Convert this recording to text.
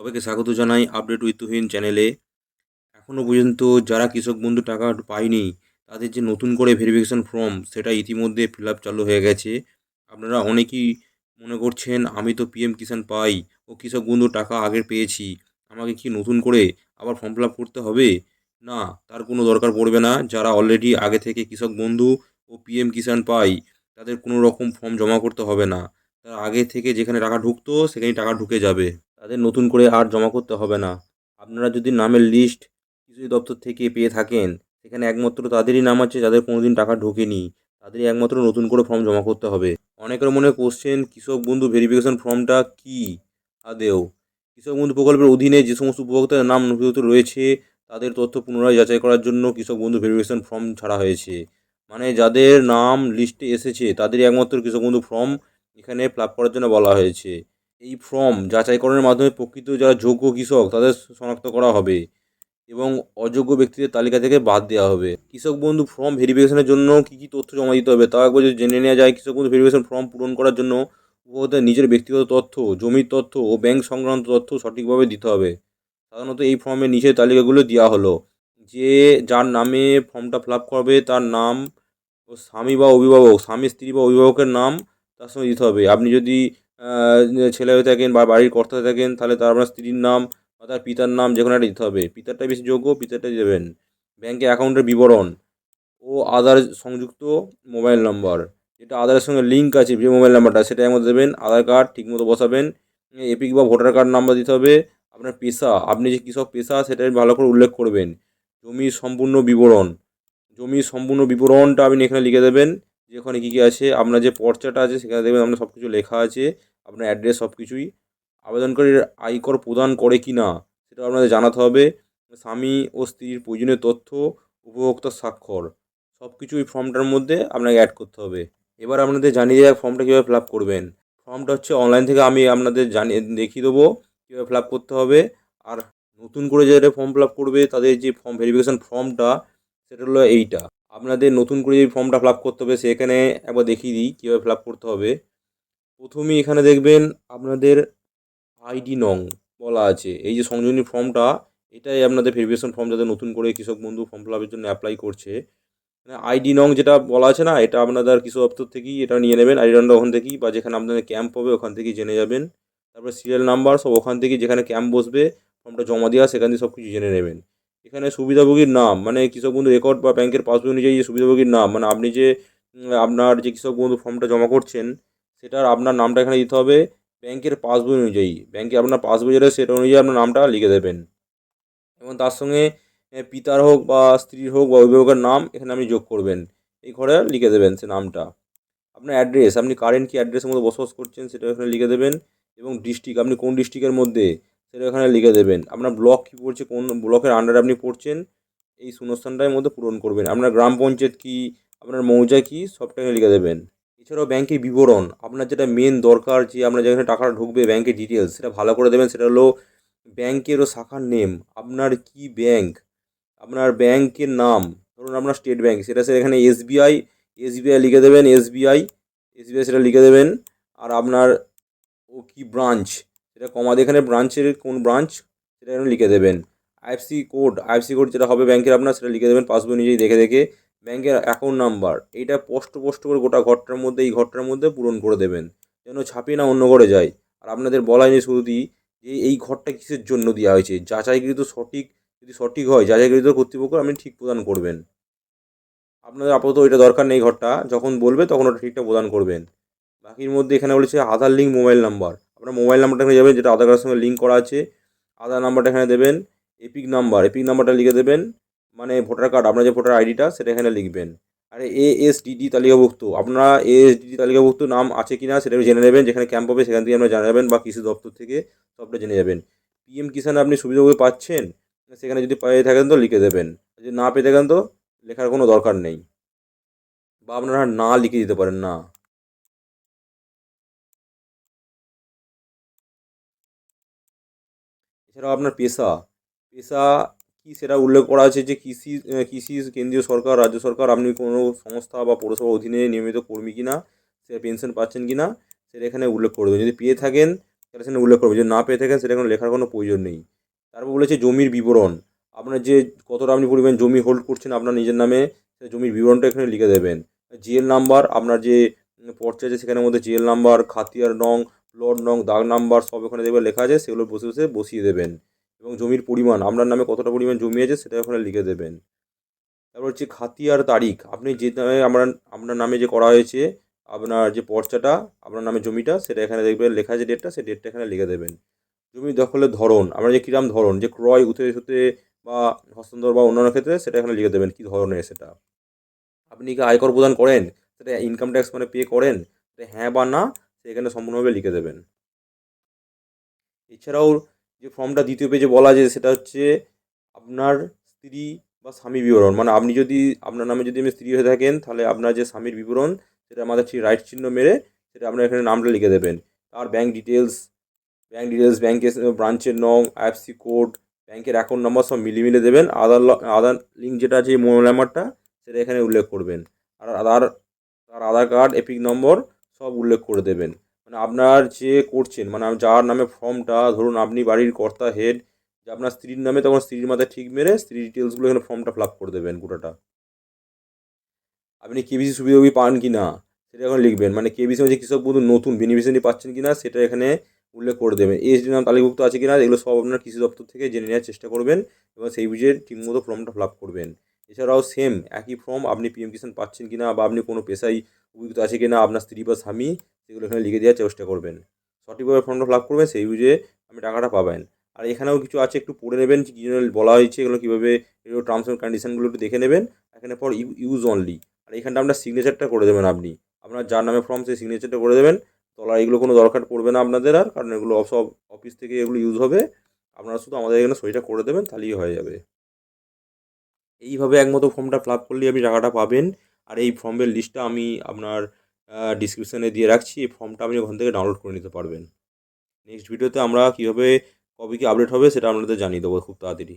সবাইকে স্বাগত জানাই আপডেট উইথ তুহিন চ্যানেলে। এখনও পর্যন্ত যারা কৃষক বন্ধু টাকা পায়নি তাদের যে নতুন করে ভেরিফিকেশন ফর্ম সেটা ইতিমধ্যে ফিল আপ চালু হয়ে গেছে। আপনারা অনেকেই মনে করছেন আমি তো পিএম কিষাণ পাই ও কৃষক বন্ধু টাকা আগের পেয়েছি, আমাকে কি নতুন করে আবার ফর্ম ফিল আপ করতে হবে? না, তার কোনো দরকার পড়বে না। যারা অলরেডি আগে থেকে কৃষক বন্ধু ও পিএম কিষাণ পাই তাদের কোনো রকম ফর্ম জমা করতে হবে না। তারা আগে থেকে যেখানে টাকা ঢুকতো সেখানেই টাকা ঢুকে যাবে, তাদের নতুন করে আর জমা করতে হবে না। আপনারা যদি নামের লিস্ট কৃষি দপ্তর থেকে পেয়ে থাকেন, সেখানে একমাত্র তাদেরই নাম আছে যাদের কোনোদিন টাকা ঢোকেনি, তাদেরই একমাত্র নতুন করে ফর্ম জমা করতে হবে। অনেকের মনে কোশ্চেন, কৃষক বন্ধু ভেরিফিকেশন ফর্মটা কি আদেও? কৃষক বন্ধু প্রকল্পের অধীনে যে সমস্ত উপভোক্তার নাম নথিভুক্ত রয়েছে তাদের তথ্য পুনরায় যাচাই করার জন্য কৃষক বন্ধু ভেরিফিকেশন ফর্ম ছাড়া হয়েছে। মানে যাদের নাম লিস্টে এসেছে তাদেরই একমাত্র কৃষক বন্ধু ফর্ম এখানে ফিল আপ করার জন্য বলা হয়েছে। এই ফর্ম যাচাইকরণের মাধ্যমে প্রকৃত যারা যোগ্য কৃষক তাদের শনাক্ত করা হবে এবং অযোগ্য ব্যক্তিদের তালিকা থেকে বাদ দেওয়া হবে। কৃষক বন্ধু ফর্ম ভেরিফিকেশনের জন্য কী কী তথ্য জমা দিতে হবে তা একবার যদি জেনে নেওয়া যায়। কৃষক বন্ধু ভেরিফিকেশন ফর্ম পূরণ করার জন্য উপভোক্তার নিজের ব্যক্তিগত তথ্য, জমির তথ্য ও ব্যাংক সংক্রান্ত তথ্য সঠিকভাবে দিতে হবে। সাধারণত এই ফর্মের নিচের তালিকাগুলো দেওয়া হলো: যে যার নামে ফর্মটা ফিল আপ করবে তার নাম ও স্বামী বা অভিভাবক, স্বামী স্ত্রী বা অভিভাবকের নাম তার সঙ্গে দিতে হবে। আপনি যদি ছেলে হয়ে থাকেন বা বাড়ির কর্তা হয়ে থাকেন তাহলে তার আপনার স্ত্রীর নাম বা তার পিতার নাম যে কোনো একটা দিতে হবে। পিতারটাই বেশি যোগ্য, পিতারটাই দেবেন। ব্যাংকে অ্যাকাউন্টের বিবরণ ও আধার সংযুক্ত মোবাইল নম্বর, যেটা আধারের সঙ্গে লিঙ্ক আছে যে মোবাইল নাম্বারটা সেটা একমাত্র দেবেন। আধার কার্ড ঠিকমতো বসাবেন। এপিক বা ভোটার কার্ড নাম্বার দিতে হবে। আপনার পেশা, আপনি যে কৃষক পেশা সেটাই ভালো করে উল্লেখ করবেন। জমির সম্পূর্ণ বিবরণ, জমির সম্পূর্ণ বিবরণটা আপনি এখানে লিখে দেবেন যে ওখানে কী কী আছে। আপনার যে পর্চাটা আছে সেখানে দেখবেন আপনার সব কিছু লেখা আছে, আপনার অ্যাড্রেস সব কিছুই। আবেদনকারীর আয়কর প্রদান করে কি না সেটাও আপনাদের জানাতে হবে। স্বামী ও স্ত্রীর প্রয়োজনীয় তথ্য, উপভোক্তার স্বাক্ষর, সব কিছু এই ফর্মটার মধ্যে আপনাকে অ্যাড করতে হবে। এবার আপনাদের জানিয়ে দেওয়া ফর্মটা কীভাবে ফিল আপ করবেন। ফর্মটা হচ্ছে অনলাইন থেকে আমি আপনাদের জানিয়ে দেখিয়ে দেবো কীভাবে ফিল আপ করতে হবে। আর নতুন করে যারা ফর্ম ফিল আপ করবে তাদের যে ফর্ম ভেরিফিকেশান ফর্মটা সেটা হলো এইটা। আপনাদের নতুন করে যে ফর্মটা ফিল আপ করতে হবে সেখানে একবার দেখিয়ে দিই কীভাবে ফিল আপ করতে হবে। প্রথমেই এখানে দেখবেন আপনাদের আইডি নং বলা আছে। এই যে সংযোজনী ফর্মটা, এটাই আপনাদের ভেরিফিকেশন ফর্ম যাদের নতুন করে কৃষক বন্ধু ফর্ম ফিল আপের জন্য অ্যাপ্লাই করছে। মানে আইডি নং যেটা বলা আছে না, এটা আপনাদের কৃষি দপ্তর থেকেই এটা নিয়ে নেবেন। আইডি নংটা ওখান থেকেই বা যেখানে আপনাদের ক্যাম্প হবে ওখান থেকেই জেনে যাবেন। তারপরে সিরিয়াল নাম্বার সব ওখান থেকেই, যেখানে ক্যাম্প বসবে ফর্মটা জমা দেওয়া সেখান থেকে সব কিছু জেনে নেবেন। এখানে সুবিধাভোগীর নাম মানে কৃষক বন্ধু রেকর্ড বা ব্যাংকের পাসবই অনুযায়ী যে সুবিধাভোগীর নাম, মানে আপনি যে আপনার যে কৃষক বন্ধু ফর্মটা জমা করছেন সেটার আপনার নামটা এখানে দিতে হবে। ব্যাংকের পাসবই অনুযায়ী, ব্যাংকে আপনার পাসবই যেটা সেটা অনুযায়ী আপনার নামটা লিখে দেবেন এবং তার সঙ্গে পিতার হোক বা স্ত্রীর হোক বা অভিভাবকের নাম এখানে আপনি যোগ করবেন। এই ঘরে লিখে দেবেন সে নামটা। আপনার অ্যাড্রেস, আপনি কারেন্ট কী অ্যাড্রেসের মধ্যে বসবাস করছেন সেটা এখানে লিখে দেবেন এবং ডিস্ট্রিক্ট, আপনি কোন ডিস্ট্রিক্টের মধ্যে সেটা এখানে লিখে দেবেন। আপনার ব্লক কী পড়ছে, কোন ব্লকের আন্ডারে আপনি পড়ছেন এই শূন্যস্থানটার মধ্যে পূরণ করবেন। আপনার গ্রাম পঞ্চায়েত কী, আপনার মৌজা কী, সবটা এখানে লিখে দেবেন। এছাড়াও ব্যাংকের বিবরণ, আপনার যেটা মেন দরকার যে আপনার যেখানে টাকাটা ঢুকবে ব্যাংকের ডিটেলস সেটা ভালো করে দেবেন। সেটা হলো ব্যাংকেরও শাখার নেম, আপনার কি ব্যাংক, আপনার ব্যাংকের নাম। ধরুন আপনার স্টেট ব্যাংক, সেটা এখানে এসবিআই, এসবিআই লিখে দেবেন। এসবিআই, এসবিআই সেটা লিখে দেবেন। আর আপনার ও কি ব্রাঞ্চ সেটা কমা দিয়ে এখানে ব্রাঞ্চের কোন ব্রাঞ্চ সেটা এখানে লিখে দেবেন। আইএফসি কোড, আইএফসি কোড যেটা হবে ব্যাংকের আপনার সেটা লিখে দেবেন পাসবই অনুযায়ী দেখে দেখে। ব্যাংকের অ্যাকাউন্ট নাম্বার, এইটা স্পষ্ট স্পষ্ট করে গোটা ঘরটার মধ্যে, এই ঘরটার মধ্যে পূরণ করে দেবেন যেন ছাপিয়ে না অন্য ঘরে যায়। আর আপনাদের বলা হয়নি শুরুতেই যে এই ঘরটা কিসের জন্য দেওয়া হয়েছে, যাচাইকৃত সঠিক, যদি সঠিক হয় যাচাইকৃত কর্তৃপক্ষ আপনি ঠিক প্রদান করবেন। আপনাদের আপাতত ওইটা দরকার নেই, ঘরটা যখন বলবে তখন ওটা ঠিকঠাক প্রদান করবেন। বাকির মধ্যে এখানে বলেছে আধার লিঙ্ক মোবাইল নাম্বার, আপনার মোবাইল নাম্বারটা এখানে যাবেন যেটা আধার কার্ডের সঙ্গে লিঙ্ক করা আছে। আধার নাম্বারটা এখানে দেবেন। এপিক নাম্বার, এপিক নাম্বারটা লিখে দেবেন। মানে ভোটার কার্ড, আপনার যে ভোটার আইডিটা সেটা এখানে লিখবেন। আর এএসডিডি তালিকাভুক্ত, আপনারা এএসডিডি তালিকাভুক্ত নাম আছে কি না সেটা জেনে নেবেন। যেখানে ক্যাম্প হবে সেখান থেকে আপনারা জানাবেন বা কৃষি দপ্তর থেকে সবটা জেনে যাবেন। পিএম কিষাণ আপনি সুবিধাভোগী পাচ্ছেন, সেখানে যদি পেয়ে থাকেন তো লিখে দেবেন, যদি না পেয়ে থাকেন তো লেখার কোনো দরকার নেই বা আপনারা না লিখে দিতে পারেন না। এছাড়াও আপনার পেশা, পেশা কী সেটা উল্লেখ করা আছে যে কৃষি, কৃষি কেন্দ্রীয় সরকার, রাজ্য সরকার, আপনি কোনো সংস্থা বা পৌরসভার অধীনে নিয়মিত কর্মী কিনা, সে পেনশন পাচ্ছেন কিনা সেটা এখানে উল্লেখ করবেন। যদি পেয়ে থাকেন সেখানে উল্লেখ করবেন। যদি না পেয়ে থাকেন সেটা কোনো লেখার কোনো প্রয়োজন নেই। তারপর বলেছে জমির বিবরণ, আপনার যে কতটা আপনি পরিমাণ জমি হোল্ড করছেন আপনার নিজের নামে, সেই জমির বিবরণটা এখানে লিখে দেবেন। জিএল নাম্বার, আপনার যে পর্চা আছে সেখানের মধ্যে জিএল নাম্বার, খাতিয়ার নং, প্লট নং, দাগ নাম্বার সব ওখানে দেখবে লেখা আছে, সেগুলো বসে বসে বসিয়ে দেবেন। এবং জমির পরিমাণ, আপনার নামে কতটা পরিমাণ জমি আছে সেটা ওখানে লিখে দেবেন। তারপর হচ্ছে খাতিয়ার তারিখ, আপনি যে নামে আপনার আপনার নামে যে করা হয়েছে আপনার যে পর্চাটা, আপনার নামে জমিটা, সেটা এখানে দেখবেন লেখা আছে ডেটটা, সেই ডেটটা এখানে লিখে দেবেন। জমি দখলের ধরন, আমরা যে কিরাম ধরন, যে ক্রয়, উঠে সূত্রে বা হস্তান্তর বা অন্যান্য ক্ষেত্রে, সেটা এখানে লিখে দেবেন কী ধরনের সেটা। আপনি কি আয়কর প্রদান করেন, সেটা ইনকাম ট্যাক্স মানে পে করেন, সেটা হ্যাঁ বা না সেখানে সম্পূর্ণভাবে লিখে দেবেন। এছাড়াও যে ফর্মটা দ্বিতীয় পেজে বলা যায় সেটা হচ্ছে আপনার স্ত্রী বা স্বামী বিবরণ, মানে আপনি যদি আপনার নামে যদি আপনি স্ত্রী হয়ে থাকেন তাহলে আপনার যে স্বামীর বিবরণ সেটা আমাদের ঠিক রাইট চিহ্ন মেরে সেটা আপনার এখানে নামটা লিখে দেবেন। তার ব্যাংক ডিটেলস, ব্যাংকের ব্রাঞ্চের নং, আইএফসি কোড, ব্যাংকের অ্যাকাউন্ট নম্বর সব মিলিয়ে দেবেন। আধার লিঙ্ক যেটা আছে মোবাইল নাম্বারটা সেটা এখানে উল্লেখ করবেন। আর আধার কার্ড, এপিক নম্বর সব উল্লেখ করে দেবেন। মানে আপনার যে করছেন, মানে যার নামে ফর্মটা, ধরুন আপনি বাড়ির কর্তা হেড, যে আপনার স্ত্রীর নামে, তখন স্ত্রীর মাথায় ঠিক মেরে স্ত্রীর ডিটেলসগুলো এখানে ফর্মটা ফিল আপ করে দেবেন গোটাটা। আপনি কেবিসি সুবিধাভোগী পান কি না সেটা এখন লিখবেন, মানে কেবিসি হচ্ছে কৃষক বন্ধু নতুন বেনিফিশিয়ারি পাচ্ছেন কি না সেটা এখানে উল্লেখ করে দেবেন। এসডি নাম তালিকাভুক্ত আছে কি না এগুলো সব আপনার কৃষি দপ্তর থেকে জেনে নেওয়ার চেষ্টা করবেন এবং সেই বুঝে ঠিকমতো ফর্মটা ফিল আপ করবেন। এছাড়াও সেম একই ফর্ম আপনি পিএম কিষাণ পাচ্ছেন কি না, বা আপনি কোনো পেশায় অভিযুক্ত আছে কি না আপনার স্ত্রী বা স্বামী, সেগুলো এখানে লিখে দেওয়ার চেষ্টা করবেন। সঠিকভাবে ফর্মটা ফিল আপ করবেন, সেই বুঝে আপনি টাকাটা পাবেন। আর এখানেও কিছু আছে, একটু পড়ে নেবেন কী জন্য বলা হয়েছে, এগুলো কীভাবে, এগুলো টার্মস অ্যান্ড কন্ডিশনগুলো একটু দেখে নেবেন। এখানে পর ইউজ অনলি, আর এখানটা আপনার সিগনেচারটা করে দেবেন। আপনি আপনার যার নামে ফর্ম সেই সিগনেচারটা করে দেবেন। তলা এগুলো কোনো দরকার পড়বে না আপনাদের আর, কারণ এগুলো সব অফিস থেকে এগুলো ইউজ হবে। আপনারা শুধু আমাদের এখানে সইটা করে দেবেন, তাহলেই হয়ে যাবে। এইভাবে একমতো ফর্মটা ফিল আপ করলেই আপনি টাকাটা পাবেন। আর এই ফর্মের লিস্টটা আমি আপনার ডিসক্রিপশানে দিয়ে রাখছি, এই ফর্মটা আপনি ওখান থেকে ডাউনলোড করে নিতে পারবেন। নেক্সট ভিডিওতে আমরা কীভাবে কবে কী আপডেট হবে সেটা আপনাদের জানিয়ে দেবো খুব তাড়াতাড়ি।